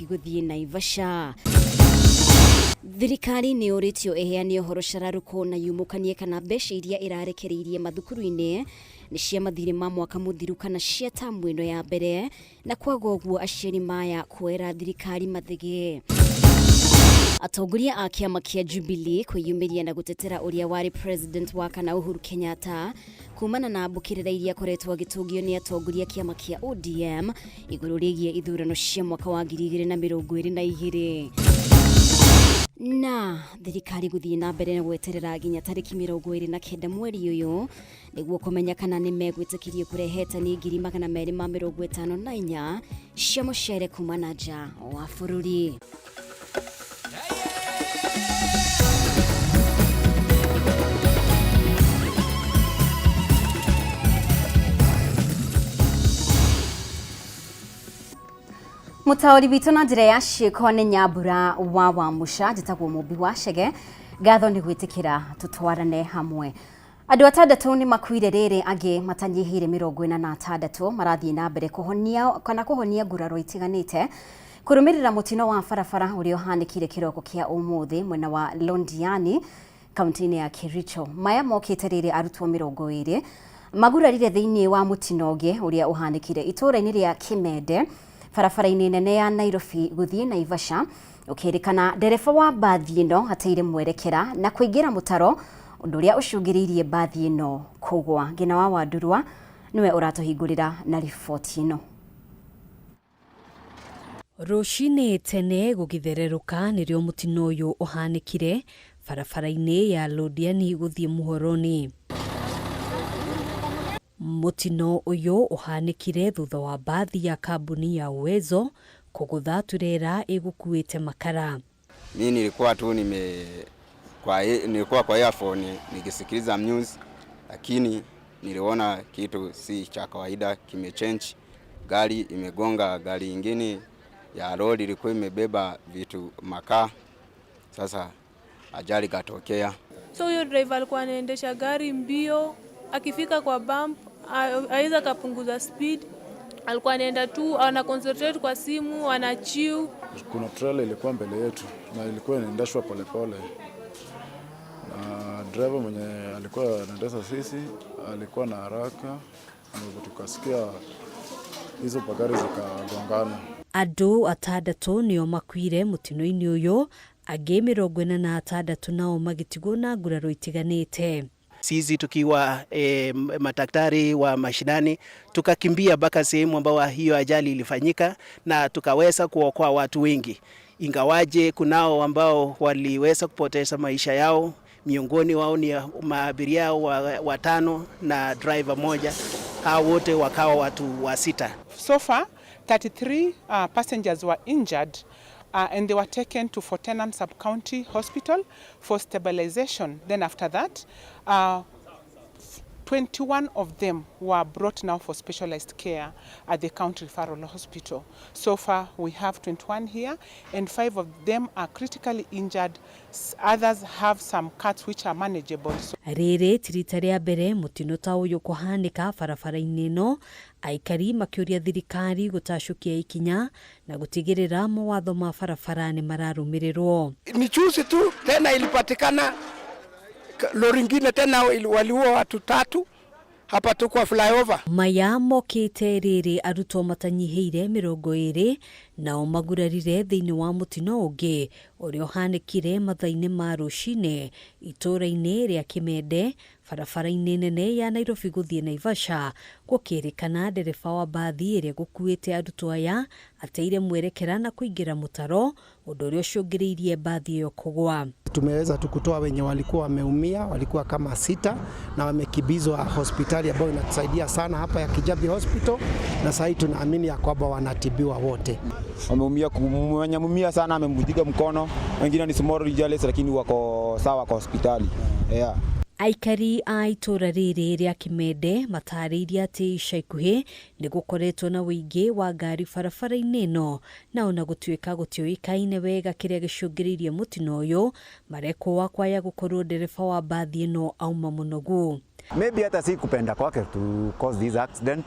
Nairobi guthie Naivasha. Thirikari nĩ ũrĩtio eheanie ũhoro cararuko na yumũkanie kana mbeca iria irarekereirie mathukuru-inĩ nĩ cia mathirĩ ma mwaka mũthiru kana cia tamu ĩno ya mbere, na kwaga ũguo aciari maya kwera thirikari mathege. Atongoria a kĩama kĩa Jubilee kwĩyumĩria na gũtetera ũrĩa warĩ president wa kana Uhuru Kenyatta kumana na mbũkĩrĩra iria koretwo agĩtũngio nĩ atongoria kĩama kĩa ODM igũrũ rĩgiĩ ithurano cia mwaka wa 2022. Na thirikari guthie na mbere na gweterera nginya tariki 29 mweri ũyũ nĩguo kũmenya kana nĩ megwĩtĩkĩrio kũrehe tani 254 cia mũcere kuma na nja wa bũrũri. Mutauri bitu na njĩra ya ciĩko nĩ Nyambura wa Musha njĩtagwo mũmbi wa Chege, ngatho nĩ gwĩtĩkĩra tũtwarane hamwe. Andũ atandatũ nĩ makuire rĩrĩ, angĩ matanyihĩire 46 marathiĩ na mbere kũhonia nguraro itiganĩte kũrũmĩrĩra mũtino wa barabara ũrĩa ũhanĩkire kĩroko kĩa ũmũthĩ mwena wa Londiani kaunti-inĩ ya Kericho. Maya mokĩte rĩrĩ arutwo 20 magurarire thĩinĩ wa mũtino ũngĩ ũrĩa ũhanĩkire itũũra-inĩ rĩa Kimende barabara-inĩ nene ya Nairobi guthie Naivasha, ũkĩrĩkana ndereba wa bathi ĩno ateire mwerekera na kũingĩra mũtaro, ũndũ ũrĩa ũcũngĩrĩirie bathi ĩno kũgwa. Ngina wa Wandurwa niwe ũratũhingũrĩra na riboti ĩno. Rũcinĩ tene gũgĩthererũka nĩrĩo mũtino ũyũ ũhanĩkire barabara-inĩ ya Londiani guthie Muhoroni. Mũtino ũyũ ũhanĩkire thutha wa bathi ya kambuni ya Uwezo kũgũtha turera ĩgũkuĩte makara. Mimi nilikuwa tu nilikuwa kwa earphone nikisikiliza news, lakini niliona kitu si cha kawaida kimechange. Gari imegonga gari ingine ya lori ilikuwa imebeba vitu makaa. Sasa ajali katokea. So huyo driver alikuwa anaendesha gari mbio, akifika kwa bump aiza kapunguza speed, alikuwa anaenda tu ana concentrate kwa simu, ana chill. Kuna trailer ilikuwa mbele yetu na ilikuwa inaendeshwa polepole, na driver mwenye alikuwa anaendesha sisi alikuwa na haraka, na tukasikia hizo magari zikagongana. Andũ atandatũ nĩo makuire mũtino-inĩ ũyũ, angĩ 46 nao magĩtigwo na nguraro itiganĩte. Sisi tukiwa madaktari wa mashinani tukakimbia mpaka sehemu ambao hiyo ajali ilifanyika na tukaweza kuokoa watu wengi, ingawaje kunao ambao waliweza kupoteza maisha yao. Miongoni wao ni maabiria watano na driver moja, hao wote wakawa watu 6. So far 33 passengers were injured and they were taken to Fort Tenan Sub-County Hospital for stabilization. Then after that, 21 of them were brought now for specialized care at the County Referral Hospital. So far, we have 21 here, and 5 of them are critically injured. Others have some cuts which are manageable. Rĩrĩ tirita rĩa mbere mũtino ta ũyũ kũhanĩka barabara-inĩ ĩno, aikari makĩũria thirikari gũtacũkia ikinya na gũtigĩrĩra mawatho ma barabara nĩ mararũmĩrĩrwo. Ni juzi tu tena ilipatikana lori ingine tena waliua watu 3 hapa tu kwa flyover. Maya mokĩte rĩrĩ arutwo matanyihĩire 20 nao magurarire thĩinĩ wa mũtino ũngĩ ũrĩa ũhanĩkire mathaa-inĩ ma rũcinĩ itũũra-inĩ rĩa Kimende barabara-inĩ nene ya Nairobi guthie Naivasha, gũkĩrĩkana ndereba wa bathi ĩrĩa gũkuĩte arutwo aya ateire mwerekera na kũingĩra mũtaro, ũndũ ũrĩa ũcũngĩrĩirie bathi ĩyo kũgwa. Tumeweza tu kutoa wenye walikuwa wameumia, walikuwa kama 6 na wamekimbizwa hospitali ambayo inatusaidia sana hapa ya Kijabi Hospital, na sasa tunaamini ya kwamba wanatibiwa wote. Wameumia sana, amemvunjika mkono, wengine ni small injuries lakini wako sawa kwa hospitali. Yeah. Aikari a itũũra rĩrĩ rĩa Kimende matarĩirie atĩ ica ikuhĩ nĩ gũkoretwo na wĩingĩ wa ngari barabara-inĩ ĩno, na ona gũtuĩka gũtiũĩkaine wega kĩrĩa gĩcũngĩrĩirie mũtino ũyũ, marekwo kwaya gũkorwo ndereba wa bathi ĩno auma mũnogu. Maybe hata si kupenda kwake to cause this accident,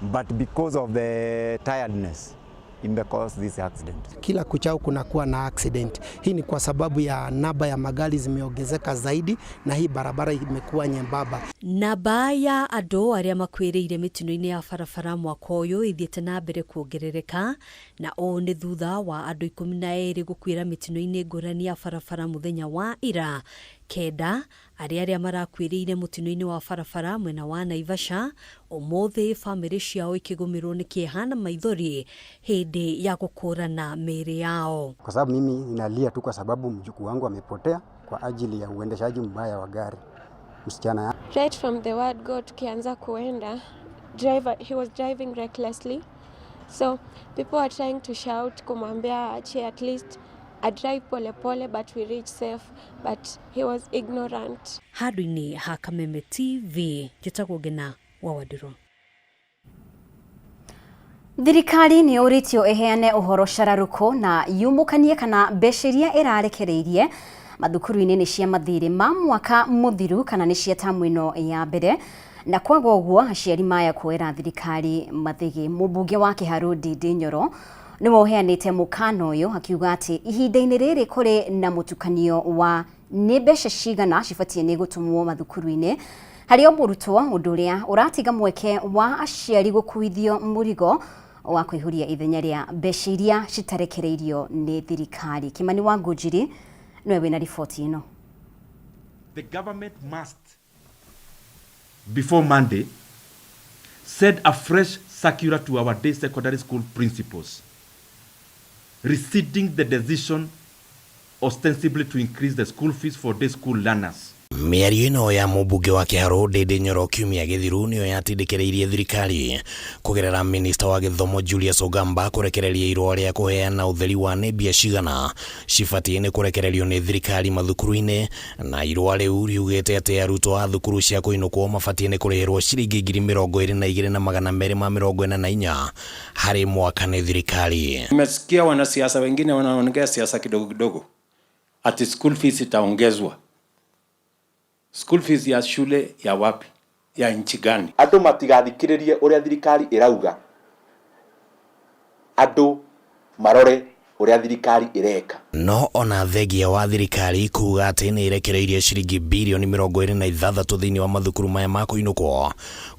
but because of the tiredness imecause this accident. Kila kuchao kunakuwa na accident. Hii ni kwa sababu ya namba ya magari zimeongezeka zaidi na hii barabara imekuwa nyembamba. Namba ya andũ arĩa makuĩrĩire mĩtino-inĩ ya barabara mwaka ũyũ ithiĩte na mbere kuongerereka, na ũũ nĩ thutha wa andũ 12 gũkuĩra mĩtino-inĩ ngũrani ya barabara mũthenya wa ira. Kenda arĩa marakuĩrĩire mũtino-inĩ wa barabara mwena wa Naivasha, ũmũthĩ bamĩrĩ ciao ikĩgũmĩrwo nĩ kĩeha na maithori hĩndĩ ya gũkũrana mĩĩrĩ yao. Kwa sababu mimi ninalia tu kwa sababu mjukuu wangu amepotea kwa ajili ya uendeshaji mbaya wa gari. Msichana ya. Right from the word go tukianza kuenda, he was driving recklessly. So people are trying to shout kumwambia ache at least I drive pole pole, but we reach safe, but he was ignorant. Handũ-inĩ ha Kameme TV, njĩtagwo Ngina wa Wadiro. Thirikari nĩ ũrĩtio ĩheane ũhoro cararũkũ na yumũkanie kana mbeca iria ĩrarekereirie mathukuru-inĩ nĩ cia mathirĩ ma mwaka mũthiru kana nĩ cia tamu ĩno ya mbere, na kwaga ũguo aciari maya kuoera thirikari mathĩgĩ. Mũmbunge wa Kiharu Ndindi Nyoro nĩ woheanĩte mũkana ũyũ akiuga atĩ ihinda-inĩ rĩrĩ kũrĩ na mũtukanio wa nĩ mbeca cigana cibatiĩ nĩ gũtũmwo mathukuru-inĩ harĩ o mũrutwo, ũndũ ũrĩa ũratiga mweke wa aciari gũkuithio mũrigo wa kũihũria ithenya rĩa mbeca iria citarekereirio nĩ thirikari. Kimani wa Ngũnjiri nĩwe wĩna riboti ĩno. The government must, before Monday, send a fresh circular to our day secondary school principals, rescinding the decision ostensibly to increase the school fees for day school learners. Mĩario ĩno ya mũmbunge wa Kiharu Ndindi Nyoro kiumia gĩthiru nĩyo yatindĩkĩrĩirie thirikari kũgerera minista wa gĩthomo Julius Ogamba kũrekereria irũa rĩa kũheana ũtheri wa nĩ mbia cigana cibatiĩ nĩ kũrekererio nĩ thirikari mathukuru-inĩ, na irũa rĩu riugĩte atĩ arutwo a thukuru cia kũinũkwo mabatiĩ nĩ kũrĩhĩrwo ciringi 22,244 harĩ mwaka nĩ thirikari. Nimesikia wanasiasa wengine wanaongea siasa kidogo kidogo ati school fees itaongezwa. School fees ya shule ya wapi? Ya nchi gani? Andũ matigathikĩrĩrie ũrĩa thirikari ĩrauga. Andũ marore ũrĩa thirikari ĩreka. No ona thengia wa thirikari kuuga atĩ nĩ ĩrekereirie ciringi bilioni 26 thĩinĩ wa mathukuru maya ma kũinũkwo,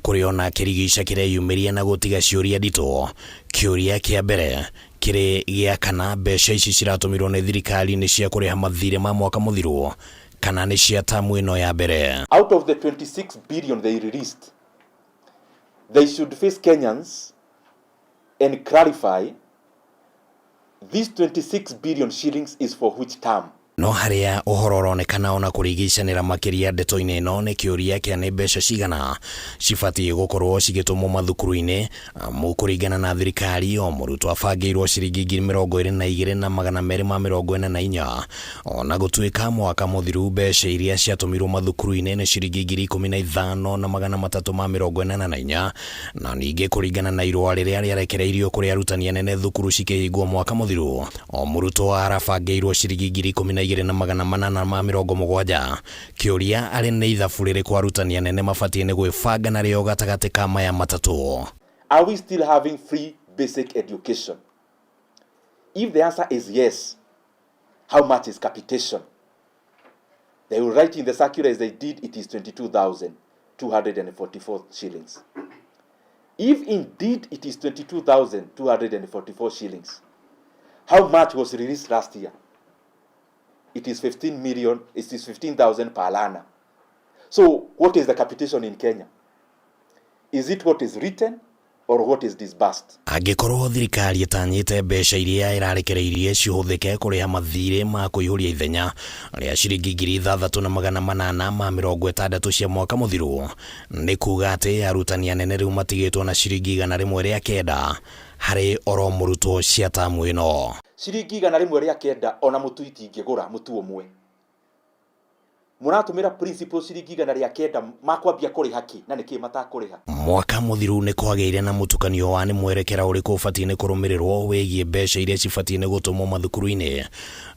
kũrĩ ona kĩrigica kĩreyumĩria na gũtiga ciũria nditũ. Kĩũria kĩa mbere kĩrĩ gĩa kana mbeca ici ciratũmirwo nĩ thirikari nĩ cia kũrĩha mathirĩ ma mwaka mũthiru kana nĩ cia tamu ĩno ya mbere. Out of the 26 billion they released, they should face Kenyans and clarify these 26 billion shillings is for which term. No harĩa ũhoro ũronekana ona kũrigicanĩra makĩria ndeto-inĩ ĩno nĩ kĩũria kĩa nĩ mbeca cigana cibatiĩ gũkorwo cigĩtũmwo mathukuru-inĩ. Kũringana na thirikari o mũrutwo abangĩirwo ciringi 22,244, ona gũtuĩka mwaka mũthiru mbeca iria ciatũmirwo mathukuru-inĩ nĩ ciringi 15,344, na ningĩ kũringana na irũa rĩrĩa rĩarekereirio kũrĩ arutani anene thukuru cikĩhingwo mwaka mũthiru, o mũrutwo arabangĩirwo ciringi 2,870. Kĩũria arĩ nĩ ithabu rĩrĩkũ arutani anene mabatiĩ nĩ gwĩbanga narĩo gatagatĩ ka maya matatũ. Are we still having free basic education? If the answer is yes, how much is capitation? They will write in the circular as they did, it is 22,244 shillings. If indeed it is 22,244 shillings, how much was released last year? It is 15 million, it is 15,000 per learner. So what is the capitation in Kenya? Is it what is written or what is disbursed? Angĩkorwo thirikari ĩtanyĩte mbeca iria ĩrarekereirie cihũthĩke kũrĩha mathirĩ ma kũihũria ithenya rĩa ciringi 6,860 cia mwaka mũthiru, nĩ kuuga atĩ arutani anene rĩu matigĩtwo na ciringi 109 harĩ oro mũrutwo cia tamu ĩno. Ciringi 109 ona mũtu itingĩgũra mũtu ũmwe. muratumira principal ciringi 100 makwambia kuri haki na niki matakuriha. Mwaka muthiru ni kwageire na mutukanio wa ni mwerekera uriku ubatie ni kurumirirwo wigie mbeca iria cibatie ni gutumwo mathukuru-ini.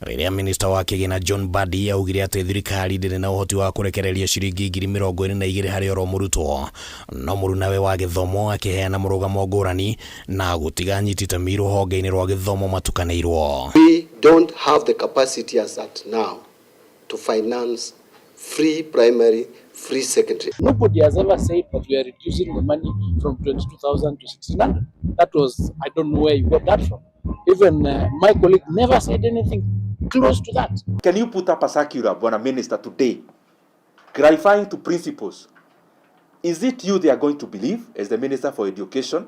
Riria minista wa kigina John Mbadi augire ati thirikari ndiri na uhoti wa kurekereria ciringi 22,000 hari oro murutwo, no murunawe wa githomo akiheana murugamo ngurani na gutiga nyitite miru honge-ini rwa githomo matukanirwo. We don't have the capacity as at now to finance free primary, free secondary. Nobody has ever said that we are reducing the money from 22,000 to 1,600. That was, I don't know where you got that from. Even my colleague never said anything close to that. Can you put up a circular, Bwana Minister, today, clarifying to principals? Is it you they are going to believe as the Minister for Education?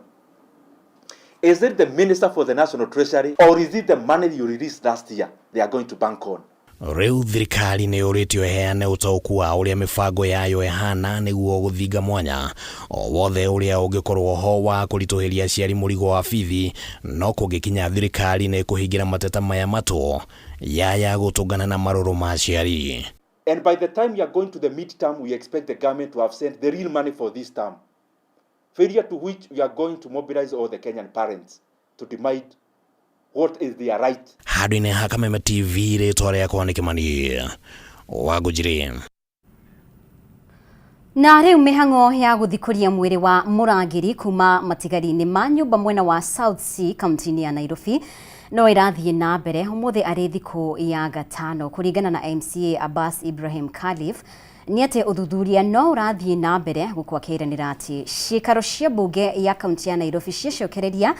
Is it the Minister for the National Treasury? Or is it the money you released last year they are going to bank on? Riu thirikari ni uritio heane utauku wa uria mibango yayo ehana niguo guthinga mwanya o wothe uria ungikorwo ho wa kurituhiria ciari murigo wa bithi, no kungikinya thirikari ni kuhingira mateta maya mato yaya gutungana na maruru ma ciari. And by the time you are going to the mid-term, we expect the government to have sent the real money for this term. Failure to which we are going to mobilize all the Kenyan parents to demand what is their right. Hadine Hakameme TV retore ya kwa Nikimani Wagujiri. Na riu mihango ya guthikuria mwiri wa Murangiri kuma matigari-ini ma nyumba mwena wa South Sea kaunti-ini ya Nairobi no irathie na mbere umuthi ari thiku ya gatano kuringana na MCA Abbas Ibrahim Khalif ni ati uthuthuria no urathie na mbere gukwakiranira ati ciikaro cia bunge ya kaunti ya Nairobi cicokereria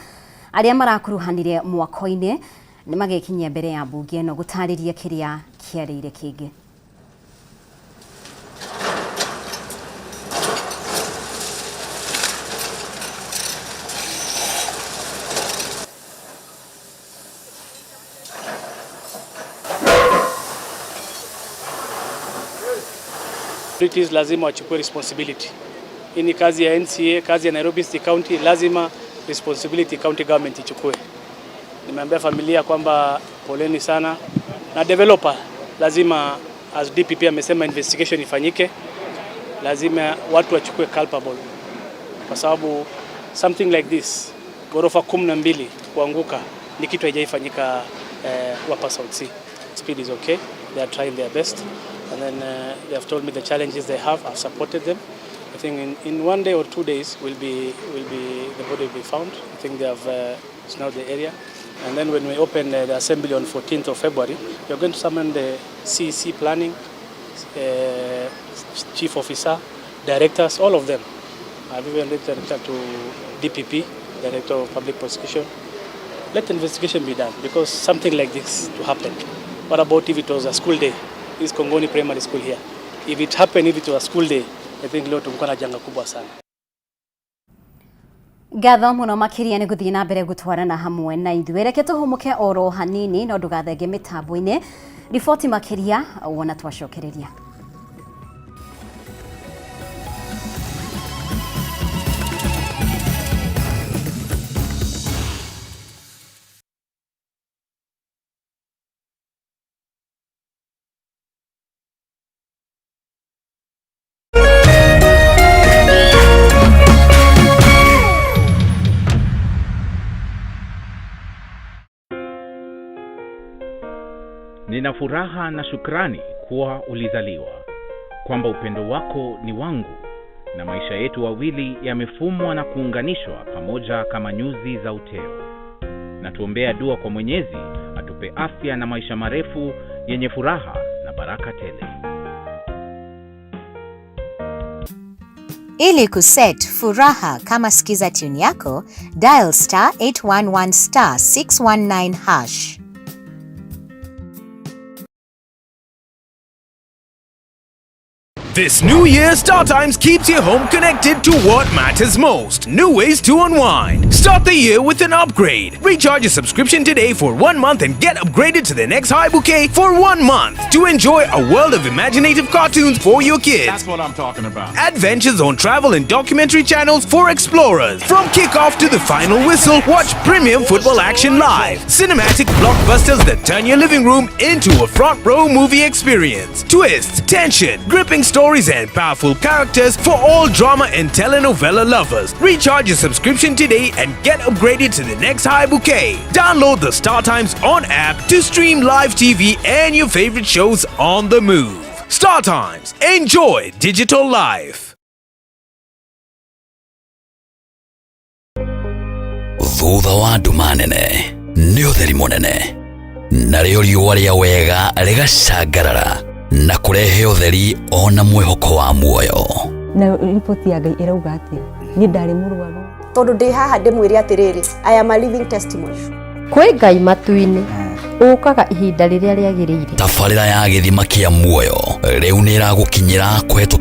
aria marakuruhanire mwako-ini ni magikinyia mbere ya bunge no gutariria kiria kiarire kingi. Authorities lazima wachukue responsibility. Hii ni kazi ya NCA, kazi ya Nairobi City County, lazima responsibility county government ichukue. Nimeambia familia kwamba poleni sana, na developer lazima, as DPP amesema, investigation ifanyike, lazima watu wachukue culpable, kwa sababu something like this, ghorofa 12 kuanguka ni kitu haijafanyika hapa South Sea. Speed is okay, they are trying their best, and then they have told me the challenges they have. I've supported them. I think in 1 day or 2 days the body will be found. I think they have snowed the area, and then when we open the assembly on 14th of February, we are going to summon the CEC planning, chief officer, directors, all of them. I've even written to DPP, Director of Public Prosecution. Let the investigation be done, because something like this to happen. What about if it was a school day? This Kongoni Primary School here. If it happened, if it was a school day, I think leo tungekuwa na janga kubwa sana. Gatho muno makiria ni guthii na mbere gutwarana hamwe na ithuĩ reke tuhumuke oro hanini no ndugathenge mitambo-ini. Riboti makiria wona twacokereria. Nina furaha na shukrani kuwa ulizaliwa, kwamba upendo wako ni wangu, na maisha yetu wawili yamefumwa na kuunganishwa pamoja kama nyuzi za uteo. Na tuombea dua kwa Mwenyezi atupe afya na maisha marefu yenye furaha na baraka tele. Ili kuset furaha kama sikiza tune yako, dial *811 *619#. This new year, StarTimes keeps you home connected to what matters most. New ways to unwind. Start the year with an upgrade. Recharge your subscription today for 1 month and get upgraded to the next high bouquet for 1 month to enjoy a world of imaginative cartoons for your kids. That's what I'm talking about. Adventures on travel and documentary channels for explorers. From kickoff to the final whistle, watch premium football action live. Cinematic blockbusters that turn your living room into a front row movie experience. Twists, tension, gripping stories and powerful characters for all drama and telenovela lovers. Recharge your subscription today and get upgraded to the next high bouquet. Download the StarTimes On app to stream live TV and your favorite shows on the move. StarTimes. Enjoy digital life. Thutha wa nduma nene nĩ ũtheri mũnene, narĩo riũa rĩa wega rĩgacangarara na kũrehe ũtheri ona mwĩhoko wa muoyo. Na ripoti ya Ngai ĩrauga atĩa? Niĩ ndarĩ mũrwaru tondũ ndĩ haha ndĩmwĩre atĩrĩrĩ, I am a living testimony. Kwĩ Ngai matu-inĩ ũkaga ihinda rĩrĩa rĩagĩrĩire. Tabarĩra ya gĩthima kĩa muoyo rĩu nĩ ĩragũkinyĩra kũhetũkĩra